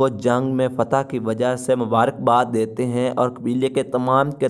کو جنگ میں فتح کی وجہ سے مبارکباد دیتے ہیں اور قبیلے کے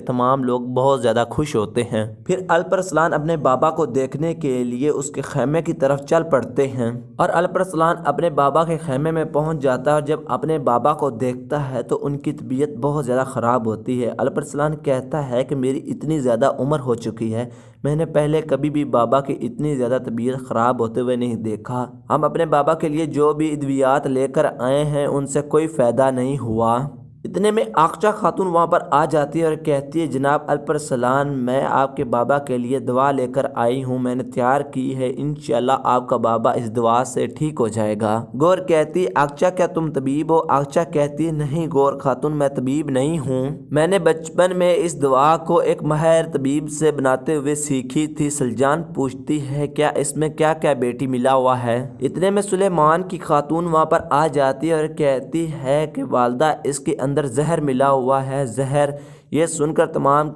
تمام لوگ بہت زیادہ خوش ہوتے ہیں۔ پھر الپ ارسلان اپنے بابا کو دیکھنے کے لیے اس کے خیمے کی طرف چل پڑتے ہیں اور الپ ارسلان اپنے بابا کے خیمے میں پہنچ جاتا ہے اور جب اپنے بابا کو دیکھتا ہے تو ان کی طبیعت بہت زیادہ خراب ہوتی ہے۔ الپ ارسلان کہتا ہے کہ میری اتنی زیادہ عمر ہو چکی ہے، میں نے پہلے کبھی بھی بابا کی اتنی زیادہ طبیعت خراب ہوتے ہوئے نہیں دیکھا۔ ہم اپنے بابا کے لیے جو بھی ادویات لے کر آئے ہیں ان سے کوئی فائدہ نہیں ہوا۔ اتنے میں آغچہ خاتون وہاں پر آ جاتی ہے اور کہتی ہے جناب الپ ارسلان، میں آپ کے بابا کے لیے دوا لے کر آئی ہوں، میں نے تیار کی ہے، انشاءاللہ آپ کا بابا اس دوا سے ٹھیک ہو جائے گا۔ گور کہتی آغچہ کیا تم طبیب ہو؟ آغچہ کہتی نہیں گور خاتون، میں طبیب نہیں ہوں، میں نے بچپن میں اس دوا کو ایک ماہر طبیب سے بناتے ہوئے سیکھی تھی۔ سلجان پوچھتی ہے کیا اس میں کیا کیا بیٹی ملا ہوا ہے؟ اتنے میں سلیمان کی خاتون وہاں پر آ جاتی ہے اور کہتی ہے کہ والدہ اس کے اندر زہر ملا ہوا ہے۔ زہر؟ یہ سن کر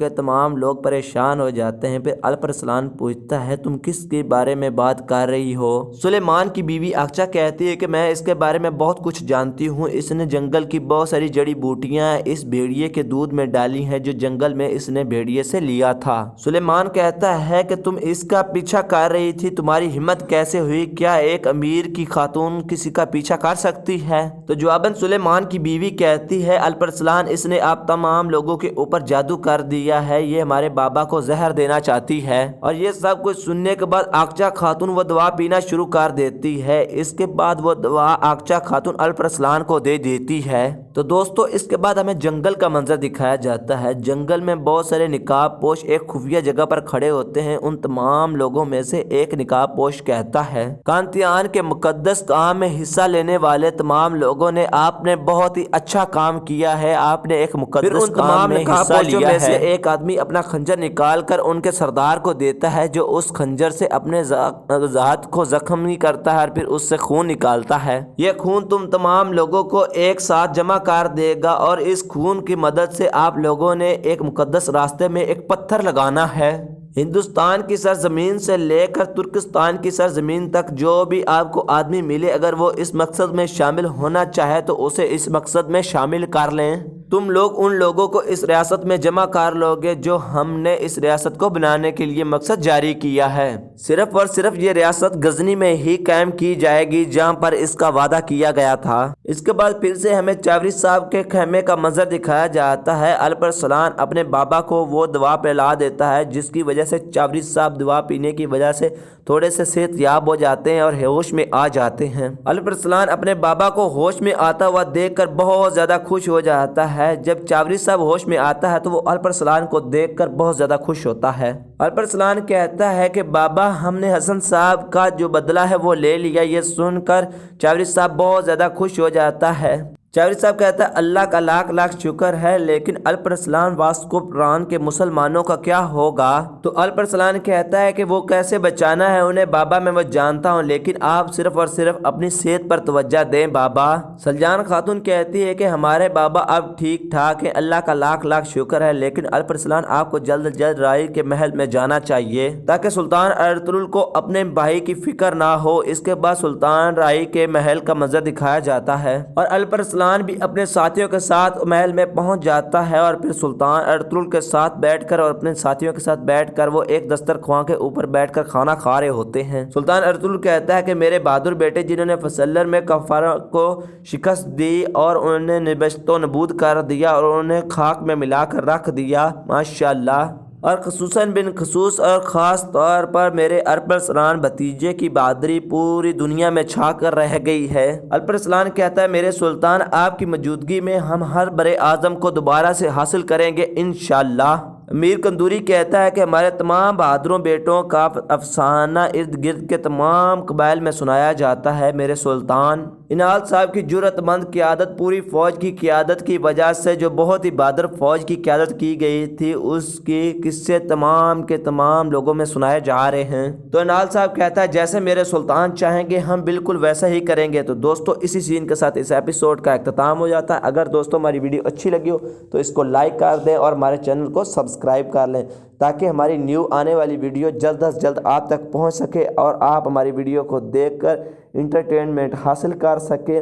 تمام لوگ پریشان ہو جاتے ہیں۔ پھر الپ ارسلان پوچھتا ہے تم کس کے بارے میں بات کر رہی ہو؟ سلیمان کی بیوی آغچہ کہتی ہے کہ میں اس کے بارے میں بہت کچھ جانتی ہوں، اس نے جنگل کی بہت ساری جڑی بوٹیاں اس بھیڑیے کے دودھ میں ڈالی ہیں جو جنگل میں اس نے بھیڑیے سے لیا تھا۔ سلیمان کہتا ہے کہ تم اس کا پیچھا کر رہی تھی، تمہاری ہمت کیسے ہوئی؟ کیا ایک امیر کی خاتون کسی کا پیچھا کر سکتی ہے؟ تو جواباً سلیمان کی بیوی کہتی ہے الپ ارسلان، اس نے آپ تمام لوگوں کے اوپر جادو کر دیا ہے، یہ ہمارے بابا کو زہر دینا چاہتی ہے۔ اور یہ سب کچھ سننے کے بعد آغچہ خاتون وہ دوا پینا شروع کر دیتی ہے۔ اس کے بعد وہ دوا آغچہ خاتون الپ ارسلان کو دے دیتی ہے۔ تو دوستو اس کے بعد ہمیں جنگل کا منظر دکھایا جاتا ہے۔ جنگل میں بہت سارے نقاب پوش ایک خفیہ جگہ پر کھڑے ہوتے ہیں۔ ان تمام لوگوں میں سے ایک نقاب پوش کہتا ہے کانتیان کے مقدس کام میں حصہ لینے والے تمام لوگوں نے آپ نے بہت ہی اچھا کام کیا ہے، آپ نے ایک مقدس کام میں حصہ لیا ہے۔ سے ایک آدمی اپنا خنجر نکال کر ان کے سردار کو دیتا ہے جو اس خنجر سے اپنے ذات کو زخمی کرتا ہے اور پھر اس سے خون نکالتا ہے۔ یہ خون تم تمام لوگوں کو ایک ساتھ جمع کر دے گا اور اس خون کی مدد سے آپ لوگوں نے ایک مقدس راستے میں ایک پتھر لگانا ہے۔ ہندوستان کی سرزمین سے لے کر ترکستان کی سرزمین تک جو بھی آپ کو آدمی ملے اگر وہ اس مقصد میں شامل ہونا چاہے تو اسے اس مقصد میں شامل کر لیں۔ تم لوگ ان لوگوں کو اس ریاست میں جمع کر لو گے جو ہم نے اس ریاست کو بنانے کے لیے مقصد جاری کیا ہے۔ صرف اور صرف یہ ریاست غزنی میں ہی قائم کی جائے گی جہاں پر اس کا وعدہ کیا گیا تھا۔ اس کے بعد پھر سے ہمیں چاوری صاحب کے خیمے کا منظر دکھایا جاتا ہے۔ الپ ارسلان اپنے بابا کو وہ دوا پلا دیتا ہے جس کی وجہ سے چاوری صاحب دوا پینے کی وجہ سے تھوڑے سے صحت یاب ہو جاتے ہیں اور ہوش میں آ جاتے ہیں۔ الپ ارسلان اپنے بابا کو ہوش میں آتا ہوا دیکھ کر بہت زیادہ خوش ہو جاتا ہے۔ جب چاوری صاحب ہوش میں آتا ہے تو وہ الپ ارسلان کو دیکھ کر بہت زیادہ خوش ہوتا ہے۔ الپ ارسلان کہتا ہے کہ بابا ہم نے حسن صاحب کا جو بدلہ ہے وہ لے لیا۔ یہ سن کر چاوری صاحب بہت زیادہ خوش ہو جاتا ہے۔ چاوری صاحب کہتا ہے اللہ کا لاکھ لاکھ شکر ہے، لیکن الپ ارسلان واسکو پران کے مسلمانوں کا کیا ہوگا؟ تو الپ ارسلان کہتا ہے کہ وہ کیسے بچانا ہے انہیں بابا، میں وہ جانتا ہوں، لیکن آپ صرف اور صرف اپنی صحت پر توجہ دیں بابا۔ سلجان خاتون کہتی ہے کہ ہمارے بابا اب ٹھیک ٹھاک ہیں، اللہ کا لاکھ لاکھ شکر ہے، لیکن الپ ارسلان آپ کو جلد جلد رائی کے محل میں جانا چاہیے تاکہ سلطان ارطغرل کو اپنے بھائی کی فکر نہ ہو۔ اس کے بعد سلطان رائی کے محل کا منظر دکھایا جاتا ہے اور الپ ارسلان بھی اپنے ساتھیوں کے ساتھ محل میں پہنچ جاتا ہے اور پھر سلطان ارطغرل کے ساتھ بیٹھ کر اور اپنے ساتھیوں کے ساتھ بیٹھ کر وہ ایک دسترخوان کے اوپر بیٹھ کر کھانا کھا رہے ہوتے ہیں۔ سلطان ارطغرل کہتا ہے کہ میرے بہادر بیٹے جنہوں نے فسلر میں کفار کو شکست دی اور انہیں نبشت و نبود کر دیا اور انہیں خاک میں ملا کر رکھ دیا، ماشاءاللہ، اور خصوصاً بالخصوص اور خاص طور پر میرے الپ ارسلان بھتیجے کی بہادری پوری دنیا میں چھا کر رہ گئی ہے۔ الپ ارسلان کہتا ہے میرے سلطان آپ کی موجودگی میں ہم ہر بر اعظم کو دوبارہ سے حاصل کریں گے انشاءاللہ۔ امیر کندوری کہتا ہے کہ ہمارے تمام بہادروں بیٹوں کا افسانہ ارد گرد کے تمام قبائل میں سنایا جاتا ہے میرے سلطان۔ انال صاحب کی جرأت مند قیادت پوری فوج کی قیادت کی وجہ سے جو بہت ہی بہادر فوج کی قیادت کی گئی تھی اس کی قصے تمام کے تمام لوگوں میں سنائے جا رہے ہیں۔ تو انال صاحب کہتا ہے جیسے میرے سلطان چاہیں گے ہم بالکل ویسا ہی کریں گے۔ تو دوستو اسی سین کے ساتھ اس ایپیسوڈ کا اختتام ہو جاتا ہے۔ اگر دوستو ہماری ویڈیو اچھی لگی ہو تو اس کو لائک کر دیں اور ہمارے چینل کو سبسکرائب کر لیں تاکہ ہماری نیو آنے والی ویڈیو جلد از جلد آپ تک پہنچ سکے اور آپ ہماری ویڈیو کو دیکھ کر انٹرٹینمنٹ حاصل کر سکیں۔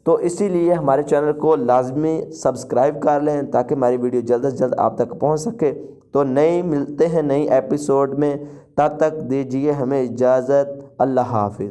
تو اسی لیے ہمارے چینل کو لازمی سبسکرائب کر لیں تاکہ ہماری ویڈیو جلد از جلد آپ تک پہنچ سکے۔ تو ملتے ہیں نئی ایپیسوڈ میں، تب تک دیجیے ہمیں اجازت، اللہ حافظ۔